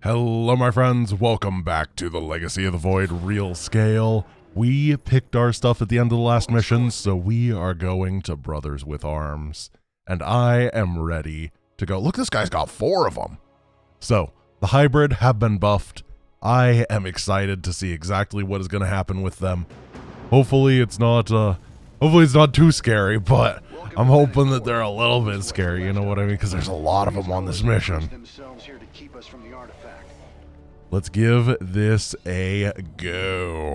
Hello my friends, welcome back to the Legacy of the Void Real Scale. We picked our stuff at the end of the last mission, so we are going to Brothers with Arms. And I am ready to go. Look, this guy's got 4 of them. So, the hybrid have been buffed. I am excited to see exactly what is going to happen with them. Hopefully it's not too scary, but I'm hoping that they're a little bit scary, you know what I mean? Because there's a lot of them on this mission. Let's give this a go.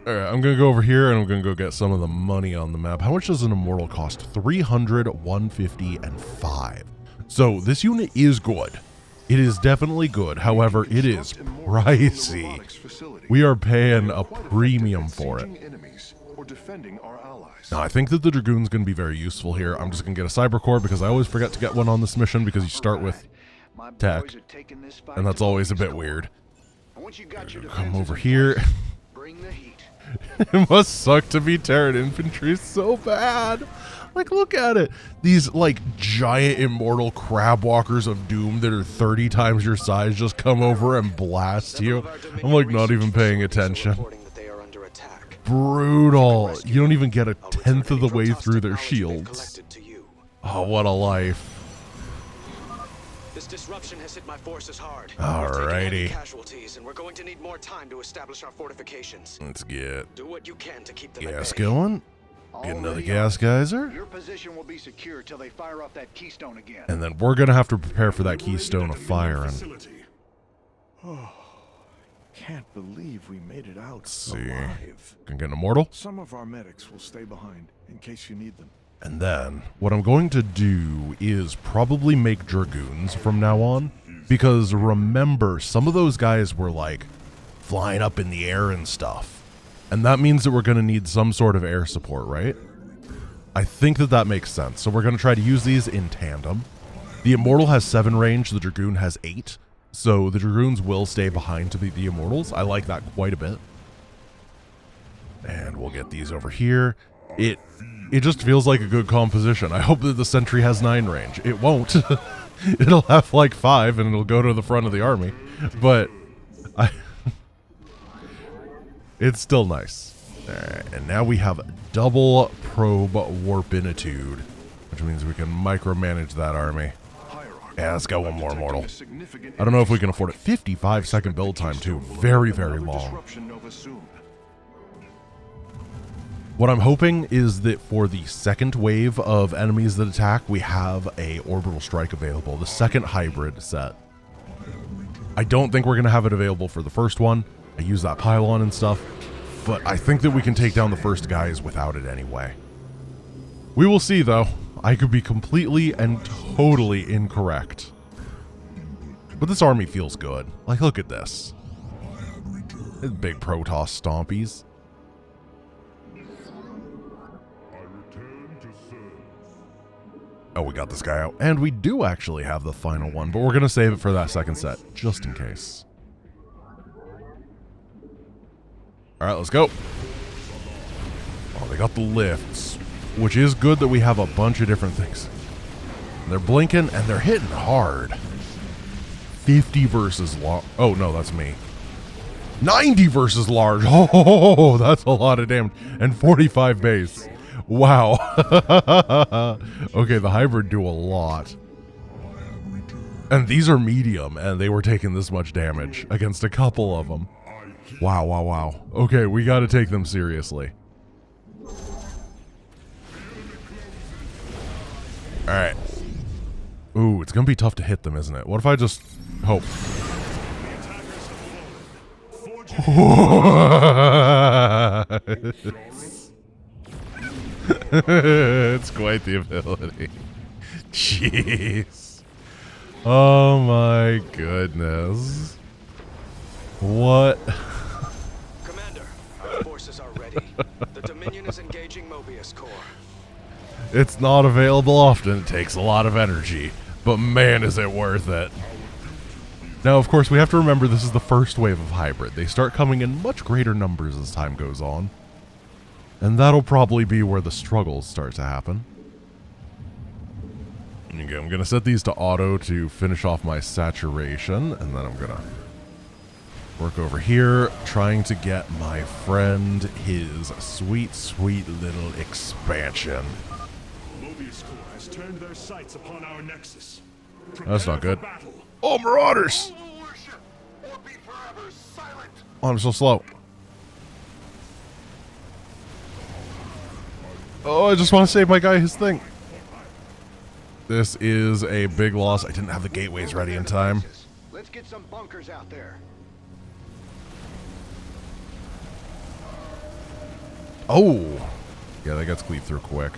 Alright, I'm going to go over here and I'm going to go get some of the money on the map. How much does an immortal cost? 300, 150, and 5. So this unit is good. It is definitely good. However, it is pricey. We are paying a premium for it. Now, I think that the Dragoon's going to be very useful here. I'm just going to get a Cyber Core because I always forget to get one on this mission because you start with tech, and that's always a bit weird. Come over here. It must suck to be Terran infantry so bad. Like, look at it. These, like, giant immortal crab walkers of doom that are 30 times your size just come over and blast you. I'm, like, not even paying attention. Brutal. You don't even get a 10th of the way through their shields. Oh, what a life. This disruption has hit my forces hard. Alrighty. Casualties, and we're going to need more time to establish our fortifications. Let's get Do what you can to keep them gas going. Get another gas geyser. Your position will be secure till they fire off that keystone again. And then we're gonna have to prepare for that keystone of firing. Oh, can't believe we made it out See. alive. Can get an immortal. Some of our medics will stay behind in case you need them. And then, what I'm going to do is probably make Dragoons from now on, because remember, some of those guys were like flying up in the air and stuff. And that means that we're going to need some sort of air support, right? I think that that makes sense. So we're going to try to use these in tandem. The Immortal has 7 range, the Dragoon has 8. So the Dragoons will stay behind to be the Immortals. I like that quite a bit. And we'll get these over here. It just feels like a good composition. I hope that the Sentry has 9 range. It won't. It'll have like 5 and it'll go to the front of the army. But it's still nice. Alright, and now we have double probe warpinitude, which means we can micromanage that army. Yeah, let's go one more immortal. I don't know if we can afford it. 55-second build time too. Very, very long. What I'm hoping is that for the second wave of enemies that attack, we have a orbital strike available, the second hybrid set. I don't think we're going to have it available for the first one. I use that pylon and stuff, but I think that we can take down the first guys without it anyway. We will see though. I could be completely and totally incorrect. But this army feels good. Like, look at this. It's big Protoss stompies. Oh, we got this guy out. And we do actually have the final one, but we're going to save it for that second set, just in case. Alright, let's go. Oh, they got the lifts, which is good that we have a bunch of different things. They're blinking, and they're hitting hard. 50 versus large. Oh, no, that's me. 90 versus large. Oh, that's a lot of damage. And 45 base. Wow. Okay, the hybrid do a lot. And these are medium, and they were taking this much damage against a couple of them. Wow, wow, wow. Okay, we got to take them seriously. Alright. Ooh, it's going to be tough to hit them, isn't it? What if I just hope? It's quite the ability. Jeez. Oh my goodness. What? Commander, our forces are ready. The Dominion is engaging Mobius Core. It's not available often. It takes a lot of energy. But man, is it worth it. Now, of course, we have to remember this is the first wave of hybrid. They start coming in much greater numbers as time goes on. And that'll probably be where the struggles start to happen. Okay, I'm gonna set these to auto to finish off my saturation, and then I'm gonna work over here, trying to get my friend his sweet, sweet little expansion. Mobius Corps has turned their sights upon our nexus. That's not good. Prepare for battle. Oh, marauders! Oh, I'm so slow. Oh, I just want to save my guy his thing. This is a big loss. I didn't have the gateways ready in time. Let's get some bunkers out there. Oh! Yeah, that gets cleaved through quick.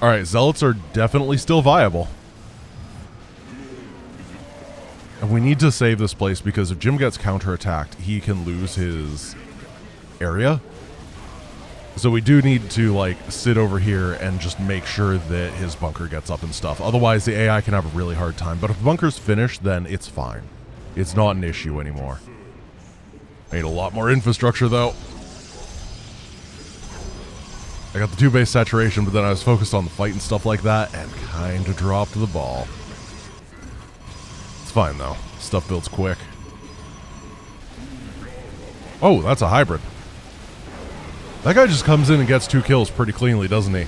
Alright, zealots are definitely still viable. And we need to save this place because if Jim gets counterattacked, he can lose his area. So we do need to, like, sit over here and just make sure that his bunker gets up and stuff. Otherwise, the AI can have a really hard time. But if the bunker's finished, then it's fine. It's not an issue anymore. Need a lot more infrastructure, though. I got the 2-base saturation, but then I was focused on the fight and stuff like that, and kind of dropped the ball. It's fine, though. Stuff builds quick. Oh, that's a hybrid. That guy just comes in and gets 2 kills pretty cleanly, doesn't he?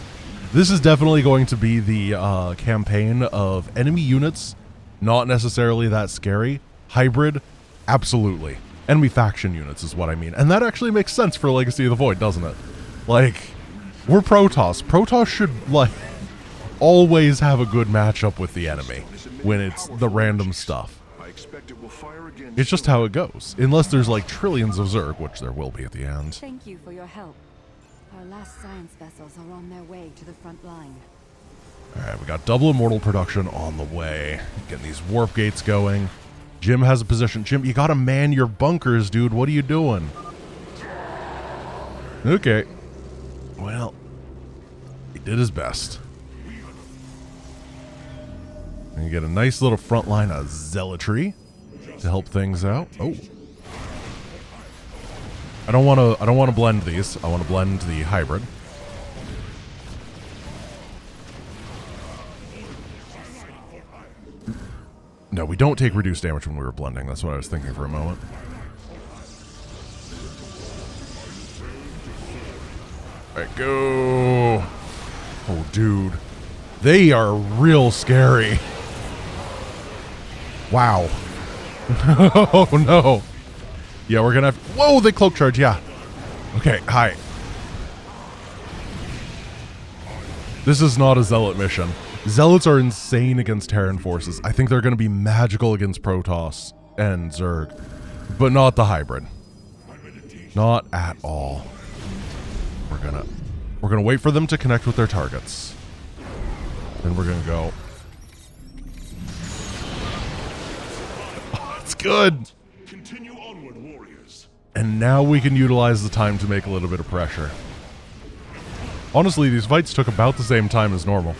This is definitely going to be the campaign of enemy units, not necessarily that scary. Hybrid, absolutely. Enemy faction units is what I mean. And that actually makes sense for Legacy of the Void, doesn't it? Like, we're Protoss. Protoss should, like, always have a good matchup with the enemy when it's the random stuff. I expect it will fire again. It's just how it goes. Unless there's, like, trillions of Zerg, which there will be at the end. Thank you for your help. Our last science vessels are on their way to the front line. Alright, we got double immortal production on the way. Getting these warp gates going. Jim has a position. Jim, you gotta man your bunkers, dude. What are you doing? Okay. Well, he did his best. And you get a nice little front line of zealotry to help things out. Oh. I don't want to blend these. I want to blend the hybrid. No, we don't take reduced damage when we were blending. That's what I was thinking for a moment. All right, go. Oh, dude. They are real scary. Wow. Oh, no. Yeah, we're going to have... Whoa, they cloak charge, yeah. Okay, hi. This is not a zealot mission. Zealots are insane against Terran forces. I think they're going to be magical against Protoss and Zerg, but not the hybrid. Not at all. We're gonna wait for them to connect with their targets. Then we're gonna go. Oh, it's good. Continue onward, warriors. And now we can utilize the time to make a little bit of pressure. Honestly, these fights took about the same time as normal,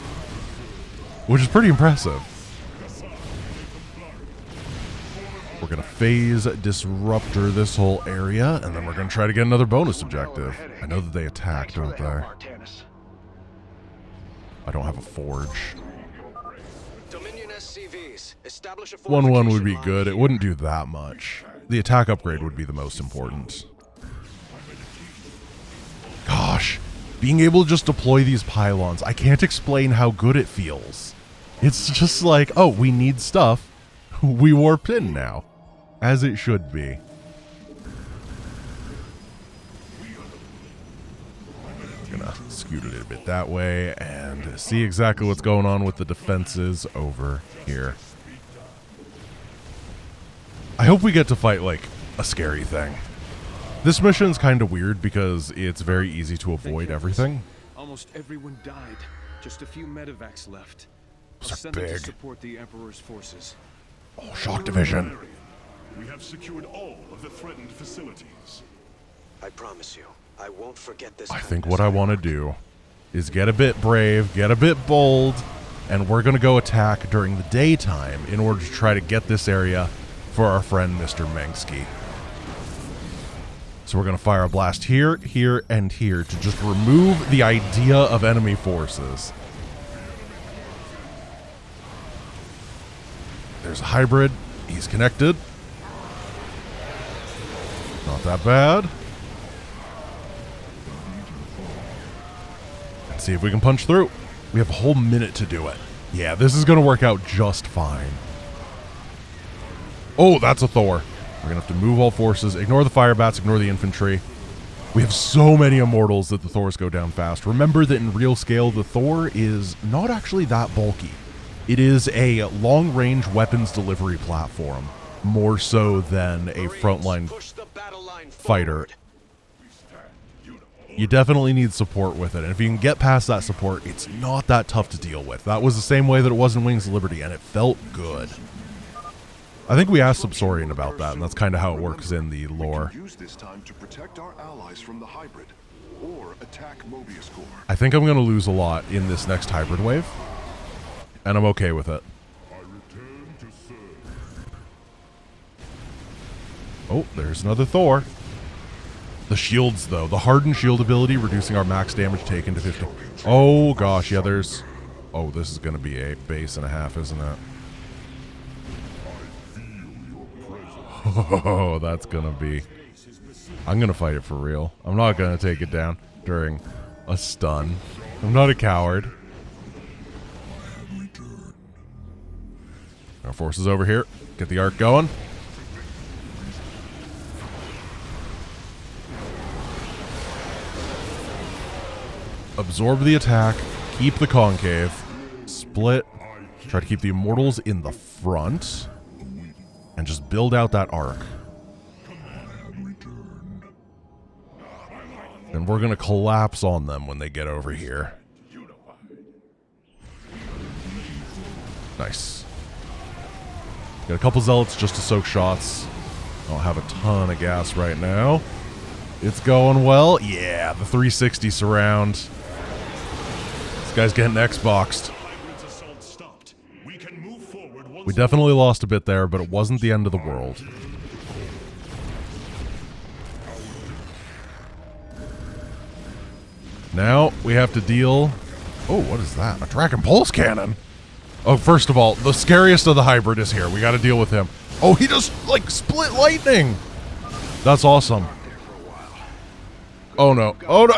which is pretty impressive. We're going to phase disruptor this whole area, and then we're going to try to get another bonus objective. I know that they attack, don't they? I don't have a forge. Dominion SCVs. Establish a 1-1 would be fortification good. It line wouldn't do that much. The attack upgrade would be the most important. Gosh, being able to just deploy these pylons, I can't explain how good it feels. It's just like, oh, we need stuff. We warped in now. As it should be. I'm gonna scoot it a bit that way and see exactly what's going on with the defenses over here. I hope we get to fight, like, a scary thing. This mission's kind of weird because it's very easy to avoid everything. Almost everyone died. Just a few medevacs left. Those I'll are send them to big. support the Emperor's forces. Oh, shock division. We have secured all of the threatened facilities. I promise you, I won't forget this. I think what I want to do is get a bit brave, get a bit bold, and we're going to go attack during the daytime in order to try to get this area for our friend Mr. Mengsky. So we're going to fire a blast here, here, and here to just remove the idea of enemy forces. There's a hybrid. He's connected. Not that bad. Let's see if we can punch through. We have a whole minute to do it. Yeah, this is going to work out just fine. Oh, that's a Thor. We're going to have to move all forces, ignore the fire bats, ignore the infantry. We have so many immortals that the Thors go down fast. Remember that in real scale, the Thor is not actually that bulky. It is a long-range weapons delivery platform, more so than a frontline fighter. You definitely need support with it, and if you can get past that support, it's not that tough to deal with. That was the same way that it was in Wings of Liberty, and it felt good. I think we asked Subsaurian about that, and that's kind of how it works in the lore. Use this time to protect our allies from the hybrid, or attack Mobius Core. I think I'm going to lose a lot in this next hybrid wave, and I'm okay with it. Oh, there's another Thor. The shields, though. The hardened shield ability, reducing our max damage taken to 50. Oh, gosh. Yeah, there's... Oh, this is going to be a base and a half, isn't it? Oh, that's going to be... I'm going to fight it for real. I'm not going to take it down during a stun. I'm not a coward. Our forces over here. Get the arc going. Absorb the attack, keep the concave, split, try to keep the immortals in the front, and just build out that arc. And we're going to collapse on them when they get over here. Nice. Got a couple zealots just to soak shots. I don't have a ton of gas right now. It's going well. Yeah, the 360 surround. This guy's getting Xboxed. We definitely lost a bit there, but it wasn't the end of the world. Now we have to deal... Oh, what is that? A Dragon Pulse Cannon? Oh, first of all, the scariest of the hybrid is here. We got to deal with him. Oh, he just, like, split lightning. That's awesome. Oh, no. Oh, no.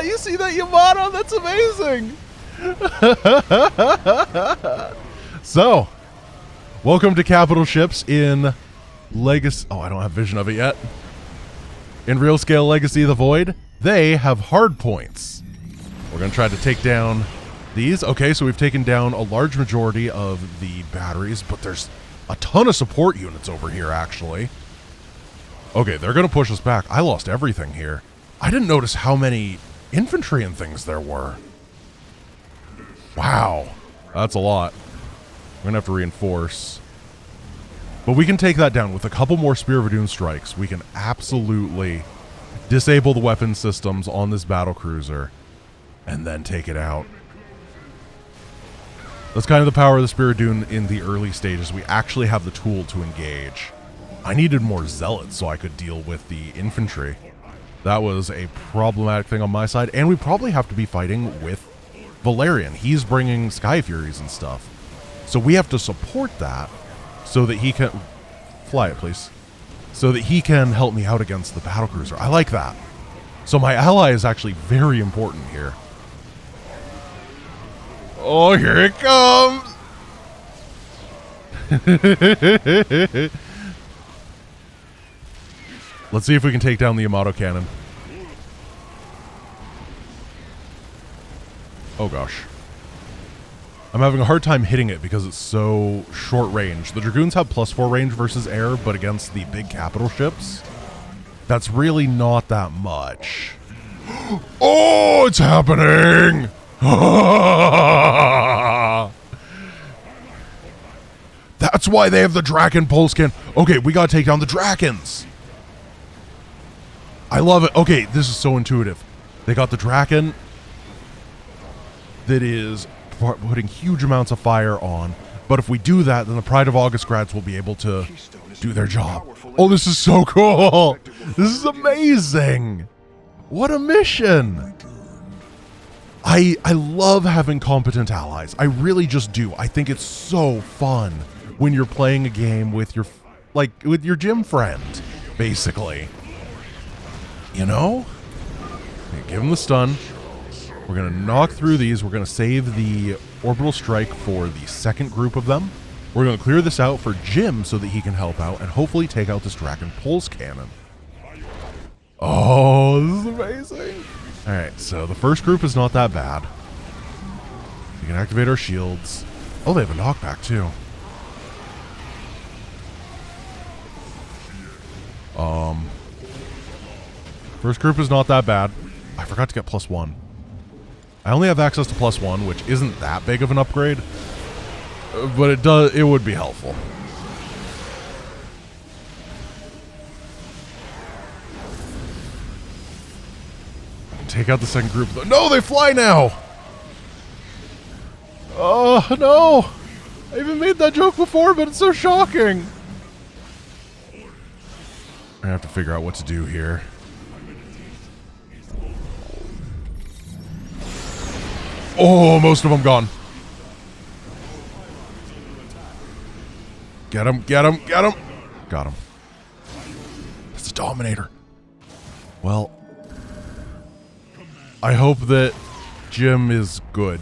You see that, Yamato? That's amazing. So, welcome to Capital Ships in Legacy... Oh, I don't have vision of it yet. In real scale Legacy of the Void, they have hard points. We're going to try to take down these. Okay, so we've taken down a large majority of the batteries, but there's a ton of support units over here, actually. Okay, they're going to push us back. I lost everything here. I didn't notice how many infantry and things there were. Wow. That's a lot. We're going to have to reinforce. But we can take that down. With a couple more Spear of Adun strikes, we can absolutely disable the weapon systems on this battlecruiser and then take it out. That's kind of the power of the Spear of Adun in the early stages. We actually have the tool to engage. I needed more zealots so I could deal with the infantry. That was a problematic thing on my side, and we probably have to be fighting with Valerian. He's bringing Sky Furies and stuff. So we have to support that so that he can... Fly it, please. So that he can help me out against the battlecruiser. I like that. So my ally is actually very important here. Oh, here it comes! Let's see if we can take down the Yamato cannon. Oh gosh. I'm having a hard time hitting it because it's so short range. The Dragoons have +4 range versus air, but against the big capital ships, that's really not that much. Oh, it's happening! That's why they have the Draken Pulse Cannon. Okay, we gotta take down the Drakens. I love it. Okay, this is so intuitive. They got the Draken that is putting huge amounts of fire on. But if we do that, then the Pride of Augustgrads will be able to do their job. Oh, this is so cool. This is amazing. What a mission. I love having competent allies. I really just do. I think it's so fun when you're playing a game with your, like, with your gym friend, basically. You know? Okay, give him the stun. We're going to knock through these. We're going to save the orbital strike for the second group of them. We're going to clear this out for Jim so that he can help out and hopefully take out this Dragon Pulse Cannon. Oh, this is amazing. All right, so the first group is not that bad. We can activate our shields. Oh, they have a knockback too. First group is not that bad. I forgot to get +1. I only have access to +1, which isn't that big of an upgrade, but it would be helpful. Take out the second group. No, they fly now! Oh, no! I even made that joke before, but it's so shocking! I have to figure out what to do here. Oh, most of them gone. Get him, get him, get him! Got him. It's a Dominator. Well, I hope that Jim is good.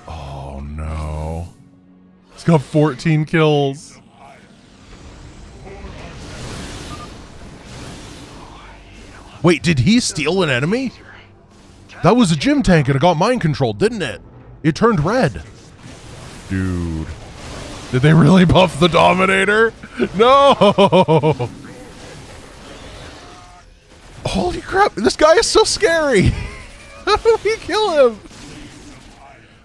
Oh no. He's got 14 kills. Wait, did he steal an enemy? That was a Jim tank and it got mind controlled, didn't it? It turned red. Dude. Did they really buff the Dominator? No! Holy crap, this guy is so scary! How do we kill him?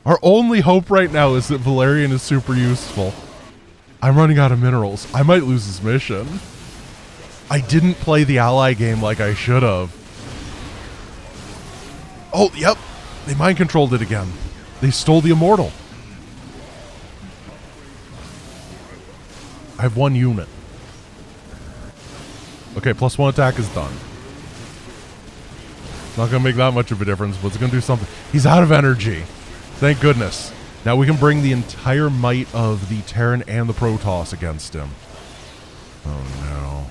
Our only hope right now is that Valerian is super useful. I'm running out of minerals. I might lose this mission. I didn't play the ally game like I should have. Oh, yep. They mind controlled it again. They stole the Immortal. I have 1 unit. Okay, +1 attack is done. Not going to make that much of a difference, but it's going to do something. He's out of energy. Thank goodness. Now we can bring the entire might of the Terran and the Protoss against him. Oh no.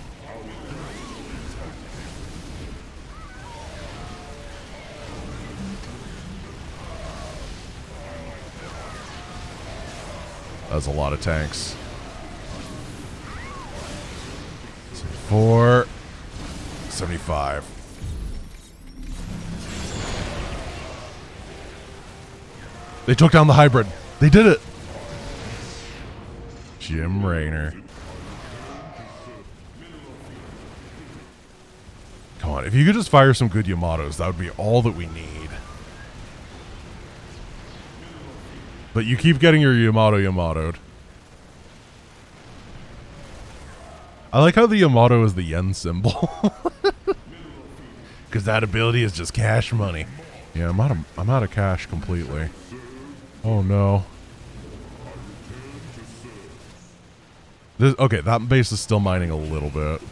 That's a lot of tanks. 74. 75. They took down the hybrid. They did it. Jim Raynor. Come on, if you could just fire some good Yamatos, that would be all that we need. But you keep getting your Yamato'd. I like how the Yamato is the yen symbol. Because that ability is just cash money. Yeah, I'm out of cash completely. Oh no. Okay, that base is still mining a little bit.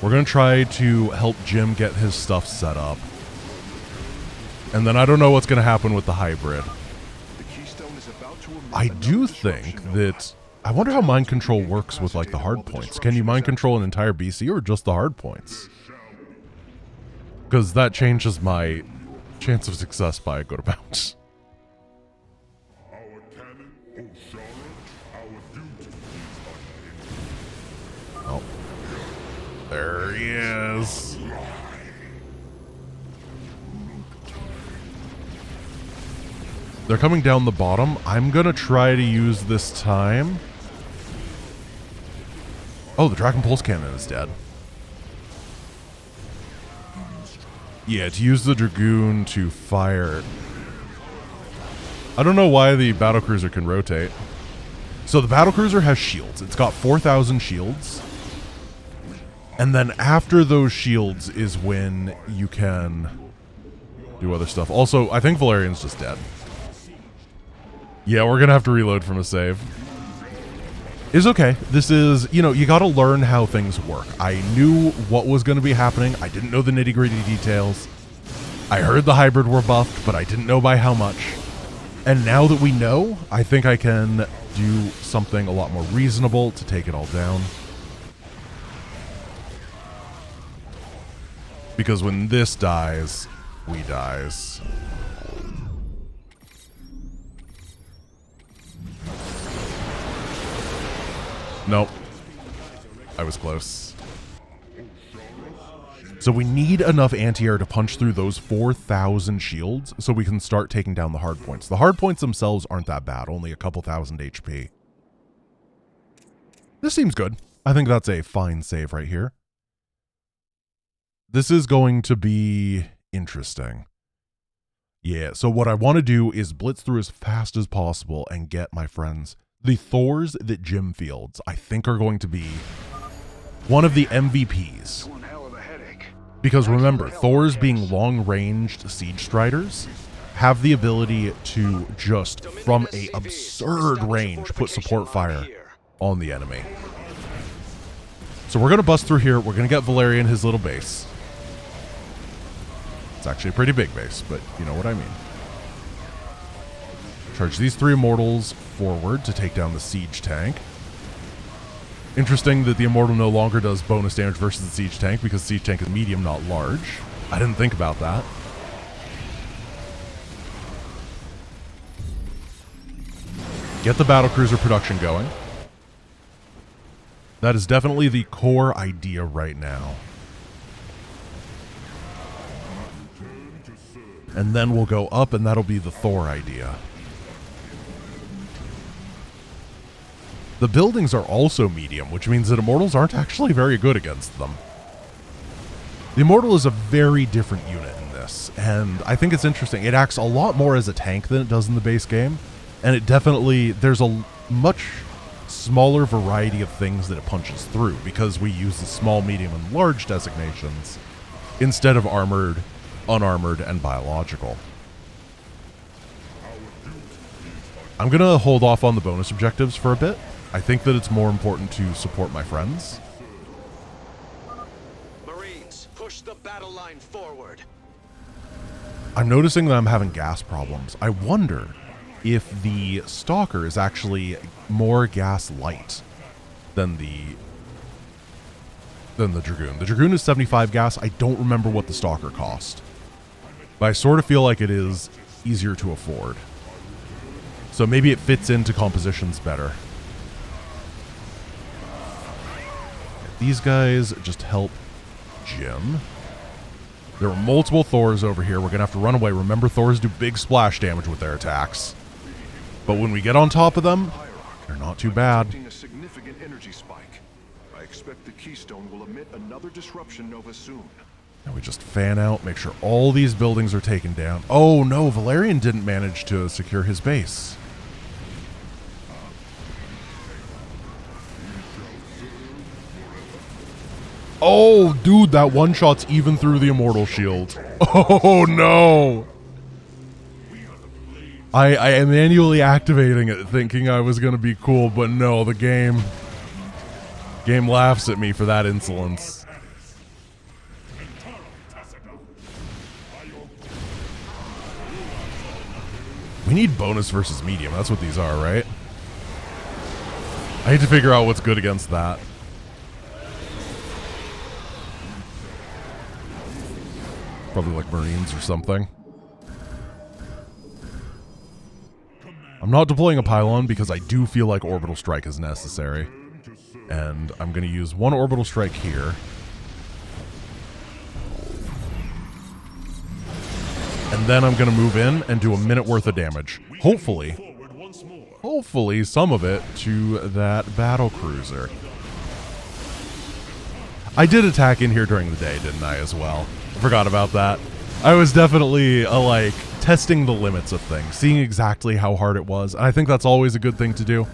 We're going to try to help Jim get his stuff set up. And then I don't know what's going to happen with the hybrid. I do think that... I wonder how mind control works with like the hard points. Can you mind control an entire BC or just the hard points? Because that changes my chance of success by a good amount. Oh. There he is. They're coming down the bottom. I'm going to try to use this time. Oh, the Dragon Pulse Cannon is dead. Yeah, to use the Dragoon to fire. I don't know why the Battlecruiser can rotate. So the Battlecruiser has shields. It's got 4,000 shields. And then after those shields is when you can do other stuff. Also, I think Valerian's just dead. Yeah, we're going to have to reload from a save. is okay. This is, you know, you got to learn how things work. I knew what was going to be happening. I didn't know the nitty-gritty details. I heard the hybrid were buffed, but I didn't know by how much. And now that we know, I think I can do something a lot more reasonable to take it all down. Because when this dies, we dies. Nope. I was close. So we need enough anti-air to punch through those 4,000 shields so we can start taking down the hard points. The hard points themselves aren't that bad, only a couple thousand HP. This seems good. I think that's a fine save right here. This is going to be interesting. Yeah, so what I want to do is blitz through as fast as possible and get my friends. The Thors that Jim fields, I think, are going to be one of the MVPs. One hell of a headache. Because remember, Thors being long-ranged siege striders have the ability to just, from a absurd range, put support fire on the enemy. So we're going to bust through here. We're going to get Valerian his little base. It's actually a pretty big base, but you know what I mean. Charge these 3 Immortals forward to take down the siege tank. Interesting that the Immortal no longer does bonus damage versus the siege tank because siege tank is medium, not large. I didn't think about that. Get the battlecruiser production going. That is definitely the core idea right now. And then we'll go up, and that'll be the Thor idea. The buildings are also medium, which means that Immortals aren't actually very good against them. The Immortal is a very different unit in this, and I think it's interesting. It acts a lot more as a tank than it does in the base game, and it definitely, there's a much smaller variety of things that it punches through because we use the small, medium, and large designations instead of armored, unarmored, and biological. I'm going to hold off on the bonus objectives for a bit. I think that it's more important to support my friends. Marines, push the battle line forward. I'm noticing that I'm having gas problems. I wonder if the Stalker is actually more gas light than the Dragoon. The Dragoon is 75 gas. I don't remember what the Stalker cost, but I sort of feel like it is easier to afford. So maybe it fits into compositions better. These guys just help Jim. There are multiple Thors over here. We're going to have to run away. Remember, Thors do big splash damage with their attacks. But when we get on top of them, they're not too bad. A significant energy spike. I expect the Keystone will emit another disruption nova soon. And we just fan out, make sure all these buildings are taken down. Oh no, Valerian didn't manage to secure his base. Oh, dude, that one shot's even through the Immortal shield. Oh no! I am manually activating it, thinking I was gonna be cool, but no, the game laughs at me for that insolence. We need bonus versus medium. That's what these are, right? I need to figure out what's good against that. Probably like Marines or something. I'm not deploying a pylon because I do feel like orbital strike is necessary. And I'm going to use one orbital strike here. And then I'm going to move in and do a minute worth of damage. Hopefully some of it to that battle cruiser. I did attack in here during the day, didn't I, as well? Forgot about that. I was definitely like testing the limits of things, seeing exactly how hard it was, and I think that's always a good thing to do.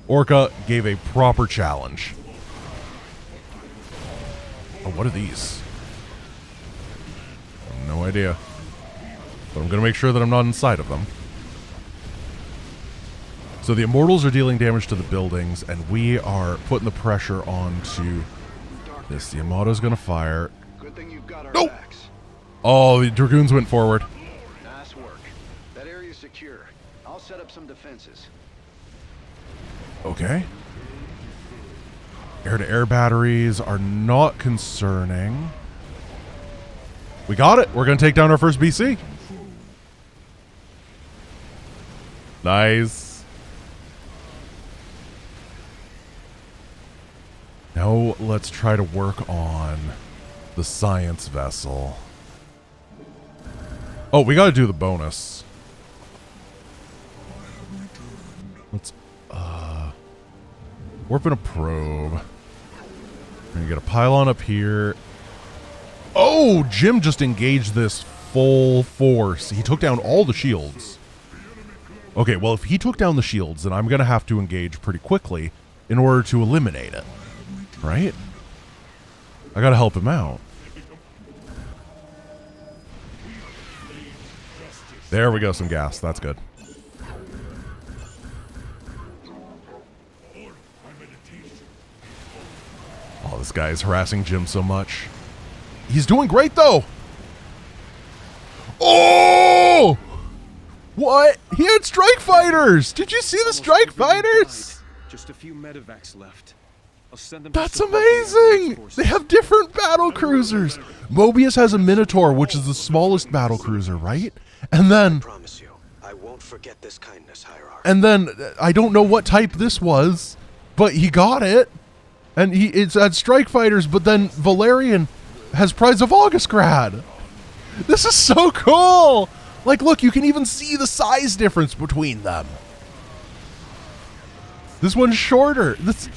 Orca gave a proper challenge. Oh, what are these? I have no idea. But I'm going to make sure that I'm not inside of them. So the Immortals are dealing damage to the buildings, and we are putting the pressure onto this. The Yamato's going to fire. Good thing you've got our Nope. backs. Oh, the Dragoons went forward. Nice work. That area's secure. I'll set up some defenses. Okay. Air-to-air batteries are not concerning. We got it. We're going to take down our first BC. Nice. Now let's try to work on the science vessel. Oh, we got to do the bonus. Let's warp in a probe. We're gonna get a pylon up here. Oh, Jim just engaged this full force. He took down all the shields. Okay, well, if he took down the shields, then I'm gonna have to engage pretty quickly in order to eliminate it. Right? I gotta help him out. There we go, some gas. That's good. Oh, this guy is harassing Jim so much. He's doing great, though. Oh! What? He had strike fighters! Did you see the strike fighters? Just a few medevacs left. I'll send them. That's amazing! They have different battle cruisers. Mobius has a Minotaur, which is the smallest battle cruiser, right? And then, Promise you, I won't forget this kindness, Hierarch. and then I don't know what type this was, but he got it. And it's at strike fighters, but then Valerian has Prize of Augustgrad. This is so cool! Like, look, you can even see the size difference between them. This one's shorter. That's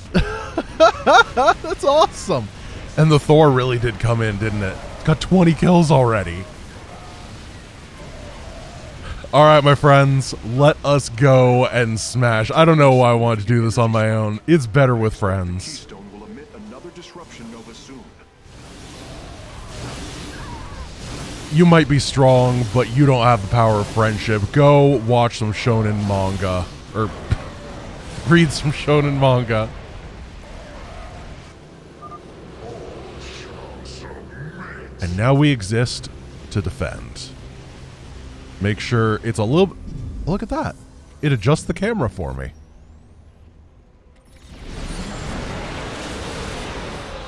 that's awesome. And the Thor really did come in, didn't it? It's got 20 kills already. All right, my friends, let us go and smash. I don't know why I want to do this on my own. It's better with friends. Keystone will emit another disruption nova soon. You might be strong, but you don't have the power of friendship. Go watch some shonen manga. Or read some shonen manga. And now we exist to defend. Make sure it's a little... Look at that. It adjusts the camera for me.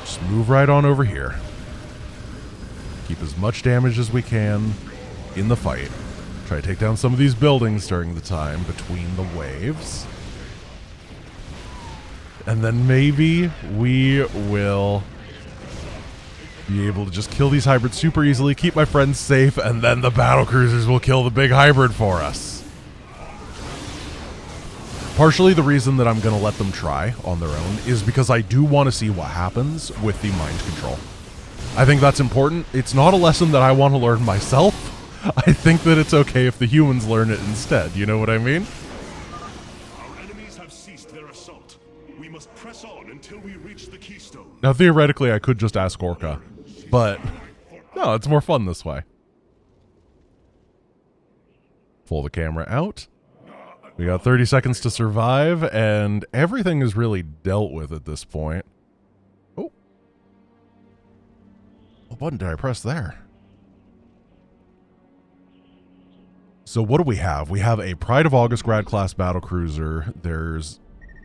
Just move right on over here. Keep as much damage as we can in the fight. Try to take down some of these buildings during the time between the waves. And then maybe we will be able to just kill these hybrids super easily, keep my friends safe, and then the battle cruisers will kill the big hybrid for us. Partially the reason that I'm going to let them try on their own is because I do want to see what happens with the mind control. I think that's important. It's not a lesson that I want to learn myself. I think that it's okay if the humans learn it instead. You know what I mean? Our enemies have ceased their assault. We must press on until we reach the keystone. Now, theoretically, I could just ask Orca, but no, it's more fun this way. Pull the camera out. We got 30 seconds to survive, and everything is really dealt with at this point. Oh. What button did I press there? So what do we have? We have a Pride of Augustgrad class battlecruiser. There's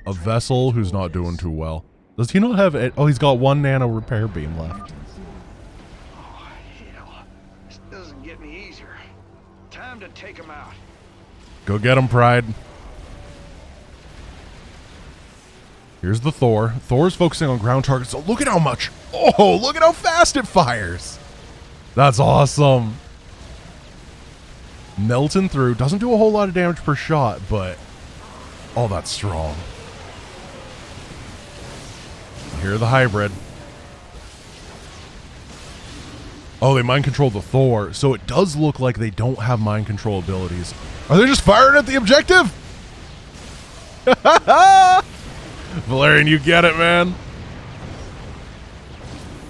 a vessel who's not doing too well. Does he not have it? Oh, he's got one nano repair beam left. Oh, hell. This doesn't get any easier. Time to take him out. Go get him, Pride. Here's the Thor. Thor's focusing on ground targets. So look at how much. Oh, look at how fast it fires. That's awesome. Melting through. Doesn't do a whole lot of damage per shot, but oh, that's strong. Here the hybrid. Oh, they mind control the Thor, so it does look like they don't have mind control abilities. Are they just firing at the objective? Valerian, you get it, man.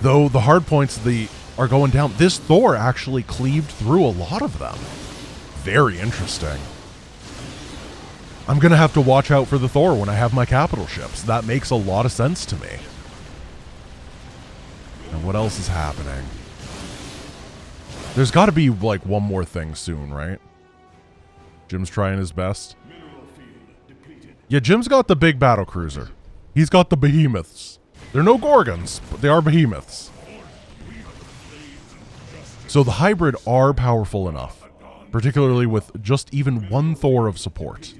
Though the hard points are going down. This Thor actually cleaved through a lot of them. Very interesting. I'm going to have to watch out for the Thor when I have my capital ships. That makes a lot of sense to me. And what else is happening? There's got to be, like, one more thing soon, right? Jim's trying his best. Yeah, Jim's got the big battle cruiser. He's got the behemoths. They're no Gorgons, but they are behemoths. So the hybrid are powerful enough, particularly with just even one Thor of support,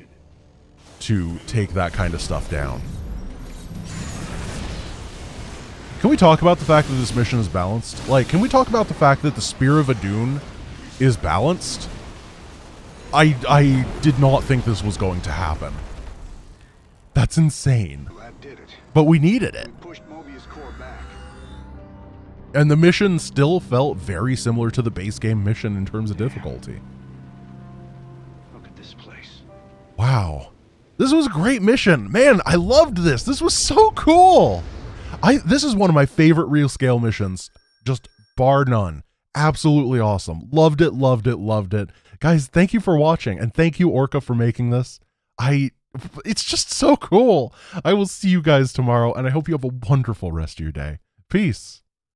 to take that kind of stuff down. Can we talk about the fact that this mission is balanced? Like, can we talk about the fact that the Spear of Adun is balanced? I did not think this was going to happen. That's insane. That did it. But we needed it. We pushed Mobius core back. And the mission still felt very similar to the base game mission in terms of difficulty. Look at this place. Wow. This was a great mission. Man, I loved this. This was so cool. This is one of my favorite real scale missions, just bar none. Absolutely awesome. Loved it, loved it, loved it. Guys, thank you for watching, and thank you, Orca, for making this. It's just so cool. I will see you guys tomorrow, and I hope you have a wonderful rest of your day. Peace.